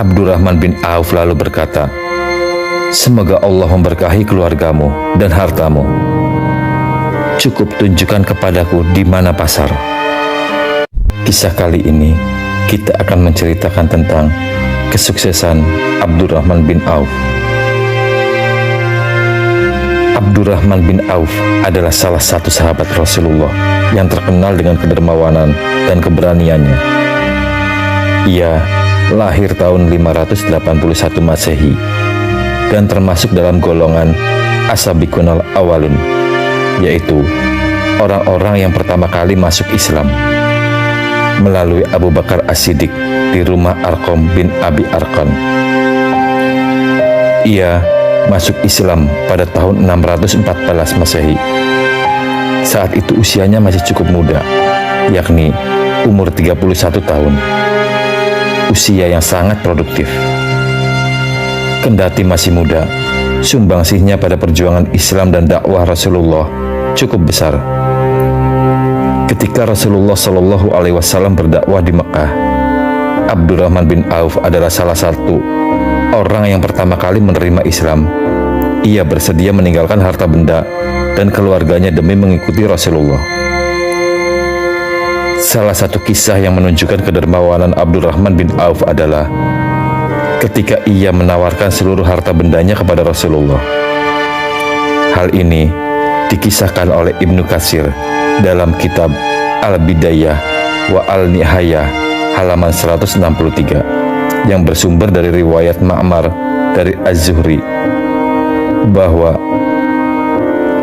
Abdurrahman bin Auf lalu berkata, "Semoga Allah memberkahi keluargamu dan hartamu. Cukup tunjukkan kepadaku di mana pasar." Kisah kali ini kita akan menceritakan tentang kesuksesan Abdurrahman bin Auf. Abdurrahman bin Auf adalah salah satu sahabat Rasulullah yang terkenal dengan kedermawanan dan keberaniannya. Ia lahir tahun 581 Masehi dan termasuk dalam golongan As-Sabiqunal Awalun, yaitu orang-orang yang pertama kali masuk Islam melalui Abu Bakar As-Siddiq di rumah Arqam bin Abi Arqam. Ia masuk Islam pada tahun 614 Masehi. Saat itu usianya masih cukup muda, yakni umur 31 tahun. Usia yang sangat produktif. Kendati masih muda, sumbangsihnya pada perjuangan Islam dan dakwah Rasulullah cukup besar. Ketika Rasulullah Shallallahu Alaihi Wasallam berdakwah di Mekah, Abdurrahman bin Auf adalah salah satu orang yang pertama kali menerima Islam. Ia bersedia meninggalkan harta benda dan keluarganya demi mengikuti Rasulullah. Salah satu kisah yang menunjukkan kedermawanan Abdurrahman bin Auf adalah ketika ia menawarkan seluruh harta bendanya kepada Rasulullah. Hal ini dikisahkan oleh Ibnu Katsir dalam kitab Al-Bidayah wa Al-Nihayah halaman 163 yang bersumber dari riwayat Ma'mar dari Az-Zuhri bahwa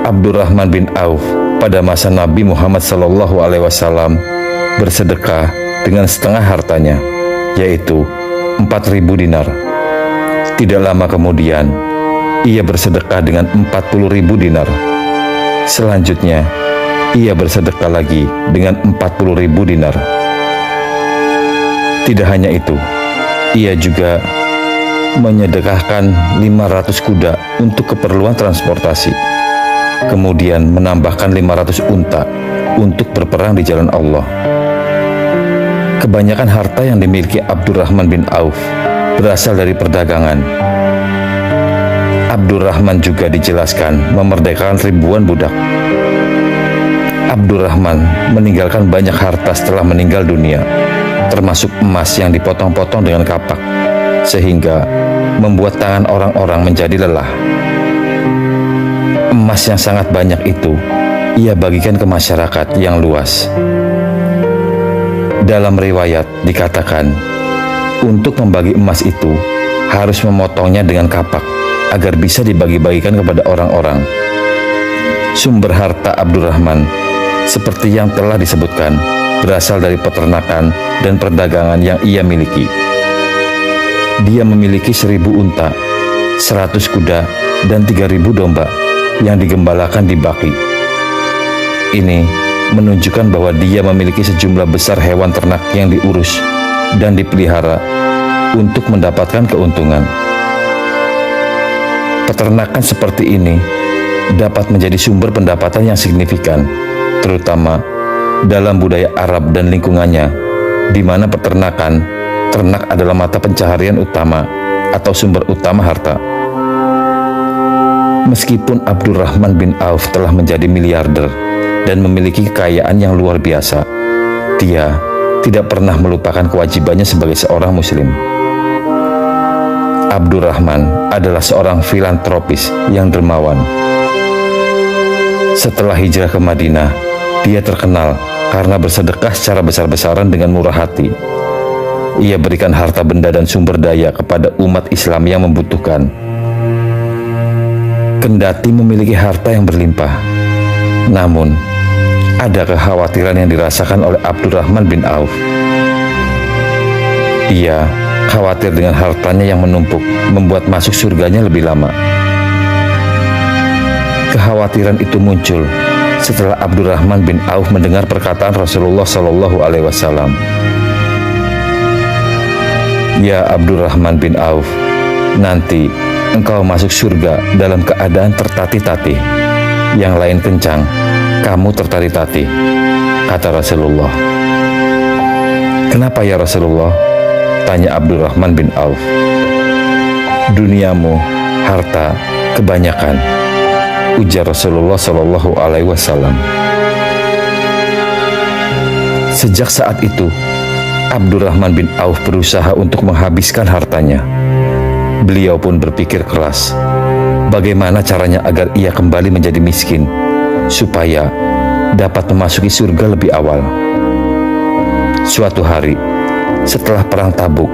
Abdurrahman bin Auf pada masa Nabi Muhammad SAW bersedekah dengan setengah hartanya, yaitu 4.000 dinar. Tidak lama kemudian, ia bersedekah dengan 40.000 dinar. Selanjutnya, ia bersedekah lagi dengan 40.000 dinar. Tidak hanya itu, ia juga menyedekahkan 500 kuda untuk keperluan transportasi. Kemudian menambahkan 500 unta untuk berperang di jalan Allah. Kebanyakan harta yang dimiliki Abdurrahman bin Auf berasal dari perdagangan. Abdurrahman juga dijelaskan memerdekakan ribuan budak. Abdurrahman meninggalkan banyak harta setelah meninggal dunia, termasuk emas yang dipotong-potong dengan kapak, sehingga membuat tangan orang-orang menjadi lelah. Emas yang sangat banyak itu ia bagikan ke masyarakat yang luas. Dalam riwayat dikatakan, untuk membagi emas itu harus memotongnya dengan kapak agar bisa dibagi-bagikan kepada orang-orang. Sumber harta Abdurrahman, seperti yang telah disebutkan, berasal dari peternakan dan perdagangan yang ia miliki. Dia memiliki 1.000 unta, 100 kuda, dan 3.000 domba yang digembalakan di Baqi. Ini menunjukkan bahwa dia memiliki sejumlah besar hewan ternak yang diurus dan dipelihara untuk mendapatkan keuntungan. Peternakan seperti ini dapat menjadi sumber pendapatan yang signifikan, terutama dalam budaya Arab dan lingkungannya, di mana ternak adalah mata pencaharian utama atau sumber utama harta. Meskipun Abdurrahman bin Auf telah menjadi miliarder dan memiliki kekayaan yang luar biasa, dia tidak pernah melupakan kewajibannya sebagai seorang muslim. Abdurrahman adalah seorang filantropis yang dermawan. Setelah hijrah ke Madinah, dia terkenal karena bersedekah secara besar-besaran dengan murah hati. Ia berikan harta benda dan sumber daya kepada umat Islam yang membutuhkan. Kendati memiliki harta yang berlimpah, namun ada kekhawatiran yang dirasakan oleh Abdurrahman bin Auf. Ia khawatir dengan hartanya yang menumpuk membuat masuk surganya lebih lama. Kekhawatiran itu muncul setelah Abdurrahman bin Auf mendengar perkataan Rasulullah Shallallahu Alaihi Wasallam. "Ya Abdurrahman bin Auf, nanti engkau masuk surga dalam keadaan tertatih-tatih. Yang lain kencang, kamu tertatih-tatih," kata Rasulullah. "Kenapa ya Rasulullah?" Tanya Abdurrahman bin Auf. Duniamu, harta, kebanyakan, ujar Rasulullah Shallallahu Alaihi Wasallam. Sejak saat itu, Abdurrahman bin Auf berusaha untuk menghabiskan hartanya. Beliau pun berpikir keras, bagaimana caranya agar ia kembali menjadi miskin, supaya dapat memasuki surga lebih awal. Suatu hari, setelah perang Tabuk,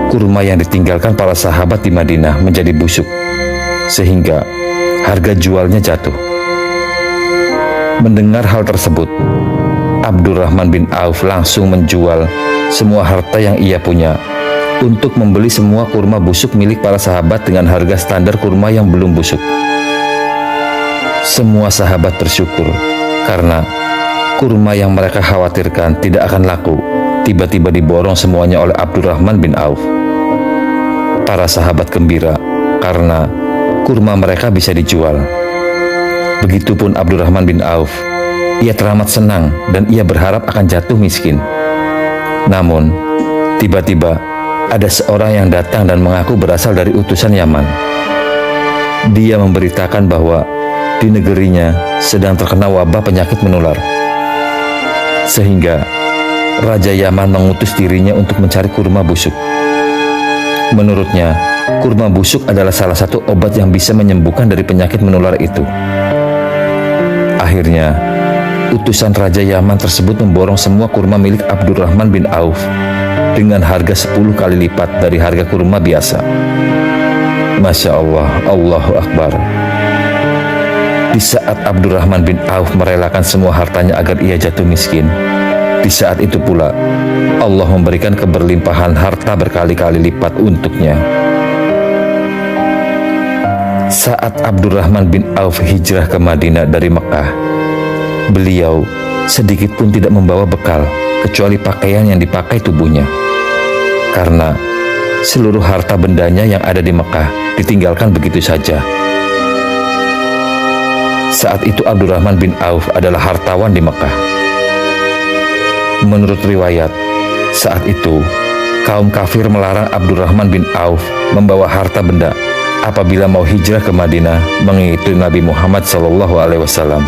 kurma yang ditinggalkan para sahabat di Madinah menjadi busuk, sehingga harga jualnya jatuh. Mendengar hal tersebut, Abdurrahman bin Auf langsung menjual semua harta yang ia punya untuk membeli semua kurma busuk milik para sahabat dengan harga standar kurma yang belum busuk. Semua sahabat bersyukur karena kurma yang mereka khawatirkan tidak akan laku tiba-tiba diborong semuanya oleh Abdurrahman bin Auf. Para sahabat gembira karena kurma mereka bisa dijual. Begitupun Abdurrahman bin Auf. Ia teramat senang dan ia berharap akan jatuh miskin. Namun, tiba-tiba ada seorang yang datang dan mengaku berasal dari utusan Yaman. Dia memberitakan bahwa di negerinya sedang terkena wabah penyakit menular. Sehingga Raja Yaman mengutus dirinya untuk mencari kurma busuk. Menurutnya, kurma busuk adalah salah satu obat yang bisa menyembuhkan dari penyakit menular itu. Akhirnya, utusan Raja Yaman tersebut memborong semua kurma milik Abdurrahman bin Auf dengan harga 10 kali lipat dari harga kurma biasa. Masya Allah, Allahu Akbar. Di saat Abdurrahman bin Auf merelakan semua hartanya agar ia jatuh miskin, di saat itu pula Allah memberikan keberlimpahan harta berkali-kali lipat untuknya. Saat Abdurrahman bin Auf hijrah ke Madinah dari Mekah, beliau sedikit pun tidak membawa bekal kecuali pakaian yang dipakai tubuhnya. Karena seluruh harta bendanya yang ada di Mekah ditinggalkan begitu saja. Saat itu Abdurrahman bin Auf adalah hartawan di Mekah. Menurut riwayat, saat itu kaum kafir melarang Abdurrahman bin Auf membawa harta benda apabila mau hijrah ke Madinah mengikuti Nabi Muhammad SAW.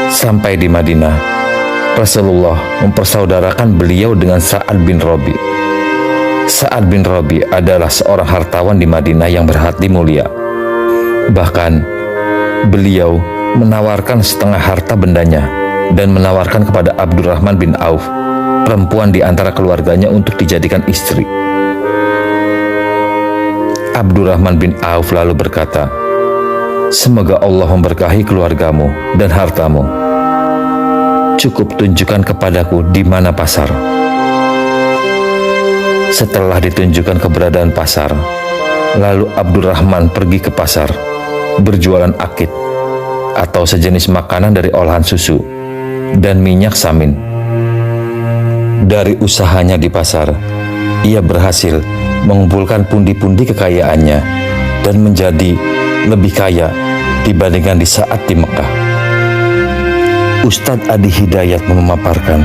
Sampai di Madinah, Rasulullah mempersaudarakan beliau dengan Sa'ad bin Rabi. Sa'ad bin Rabi adalah seorang hartawan di Madinah yang berhati mulia. Bahkan, beliau menawarkan setengah harta bendanya dan menawarkan kepada Abdurrahman bin Auf, perempuan di antara keluarganya untuk dijadikan istri. Abdurrahman bin Auf lalu berkata, "Semoga Allah memberkahi keluargamu dan hartamu. Cukup tunjukkan kepadaku di mana pasar." Setelah ditunjukkan keberadaan pasar, lalu Abdurrahman pergi ke pasar, berjualan akid atau sejenis makanan dari olahan susu dan minyak samin. Dari usahanya di pasar, ia berhasil mengumpulkan pundi-pundi kekayaannya dan menjadi lebih kaya dibandingkan di saat di Mekah. Ustadz Adi Hidayat memaparkan,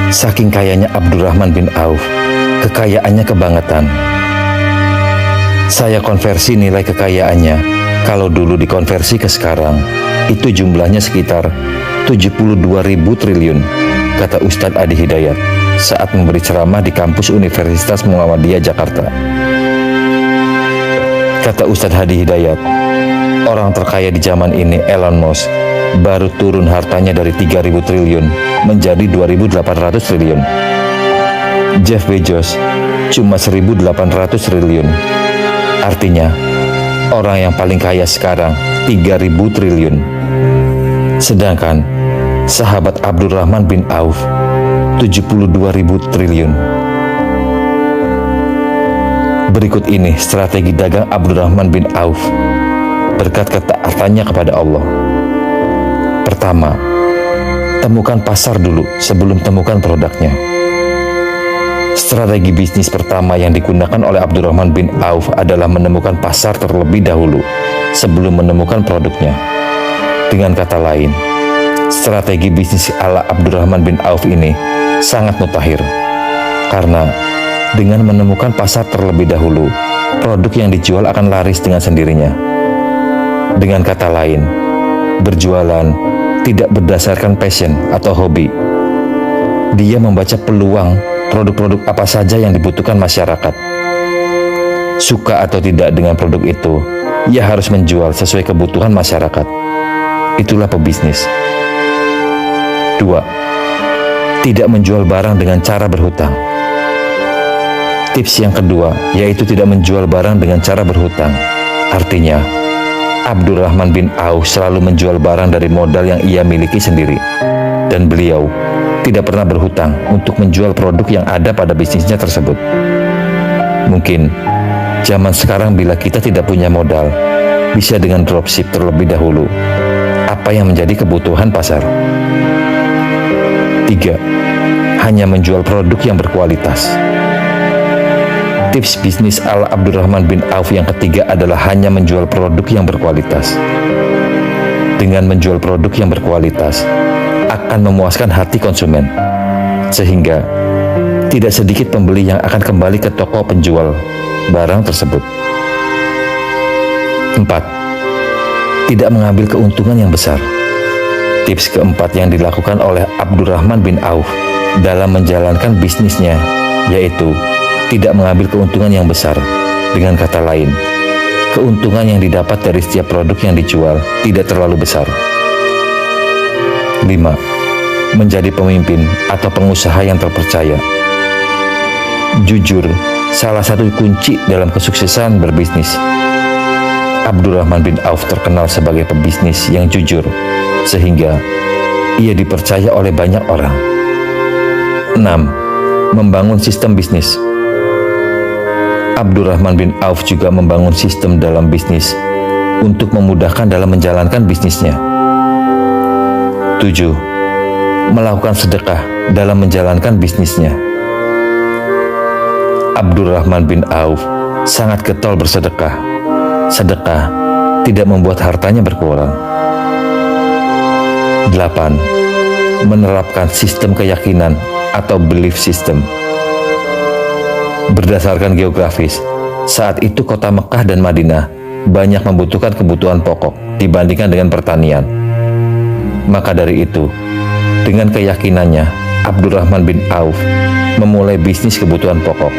saking kayanya Abdurrahman bin Auf, kekayaannya kebangetan. Saya konversi nilai kekayaannya, kalau dulu dikonversi ke sekarang, itu jumlahnya sekitar 72.000 triliun, kata Ustadz Adi Hidayat saat memberi ceramah di kampus Universitas Muhammadiyah Jakarta. Kata Ustadz Hadi Hidayat, orang terkaya di zaman ini, Elon Musk, baru turun hartanya dari 3.000 triliun menjadi 2.800 triliun. Jeff Bezos cuma 1.800 triliun. Artinya, orang yang paling kaya sekarang 3.000 triliun. Sedangkan sahabat Abdurrahman bin Auf 72.000 triliun. Berikut ini strategi dagang Abdurrahman bin Auf berkat ketaatannya kepada Allah. Pertama, temukan pasar dulu sebelum temukan produknya. Strategi bisnis pertama yang digunakan oleh Abdurrahman bin Auf adalah menemukan pasar terlebih dahulu sebelum menemukan produknya. Dengan kata lain, strategi bisnis ala Abdurrahman bin Auf ini sangat mutakhir. Karena dengan menemukan pasar terlebih dahulu, produk yang dijual akan laris dengan sendirinya. Dengan kata lain, berjualan tidak berdasarkan passion atau hobi. Dia membaca peluang produk-produk apa saja yang dibutuhkan masyarakat. Suka atau tidak dengan produk itu, ia harus menjual sesuai kebutuhan masyarakat. Itulah pebisnis. 2. Tidak menjual barang dengan cara berhutang. Tips yang kedua yaitu tidak menjual barang dengan cara berhutang. Artinya, Abdurrahman bin Auf selalu menjual barang dari modal yang ia miliki sendiri. Dan beliau tidak pernah berhutang untuk menjual produk yang ada pada bisnisnya tersebut. Mungkin zaman sekarang bila kita tidak punya modal, bisa dengan dropship terlebih dahulu apa yang menjadi kebutuhan pasar. 3. Hanya menjual produk yang berkualitas. Tips bisnis ala Abdurrahman bin Auf yang ketiga adalah hanya menjual produk yang berkualitas. Dengan menjual produk yang berkualitas, akan memuaskan hati konsumen, sehingga tidak sedikit pembeli yang akan kembali ke toko penjual barang tersebut. 4. Tidak mengambil keuntungan yang besar. Tips keempat yang dilakukan oleh Abdurrahman bin Auf dalam menjalankan bisnisnya yaitu tidak mengambil keuntungan yang besar. Dengan kata lain, keuntungan yang didapat dari setiap produk yang dijual tidak terlalu besar. 5. Menjadi pemimpin atau pengusaha yang terpercaya. Jujur, salah satu kunci dalam kesuksesan berbisnis. Abdurrahman bin Auf terkenal sebagai pebisnis yang jujur, sehingga ia dipercaya oleh banyak orang. 6. Membangun sistem bisnis. Abdurrahman bin Auf juga membangun sistem dalam bisnis untuk memudahkan dalam menjalankan bisnisnya. 7. Melakukan sedekah dalam menjalankan bisnisnya. Abdurrahman bin Auf sangat getol bersedekah. Sedekah tidak membuat hartanya berkurang. 8. Menerapkan sistem keyakinan atau belief system. Berdasarkan geografis, saat itu kota Mekah dan Madinah banyak membutuhkan kebutuhan pokok dibandingkan dengan pertanian. Maka dari itu, dengan keyakinannya, Abdurrahman bin Auf memulai bisnis kebutuhan pokok.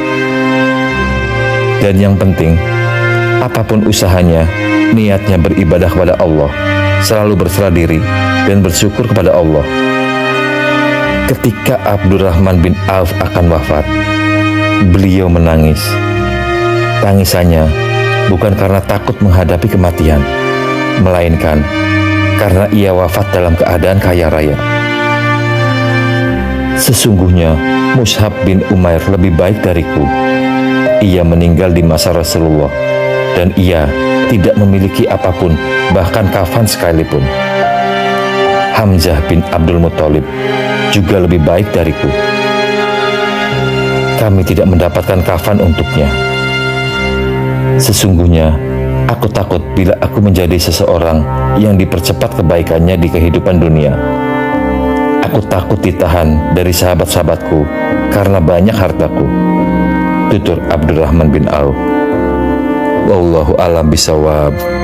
Dan yang penting, apapun usahanya, niatnya beribadah kepada Allah, selalu berserah diri dan bersyukur kepada Allah. Ketika Abdurrahman bin Auf akan wafat, beliau menangis. Tangisannya bukan karena takut menghadapi kematian, melainkan karena ia wafat dalam keadaan kaya raya. Sesungguhnya Mus'ab bin Umair lebih baik dariku. Ia meninggal di masa Rasulullah, dan ia tidak memiliki apapun, bahkan kafan sekalipun. Hamzah bin Abdul Muthalib juga lebih baik dariku. Kami tidak mendapatkan kafan untuknya. Sesungguhnya, aku takut bila aku menjadi seseorang yang dipercepat kebaikannya di kehidupan dunia. Aku takut ditahan dari sahabat-sahabatku karena banyak hartaku. Tutur Abdurrahman bin Auf. Wallahu a'lam bishawab.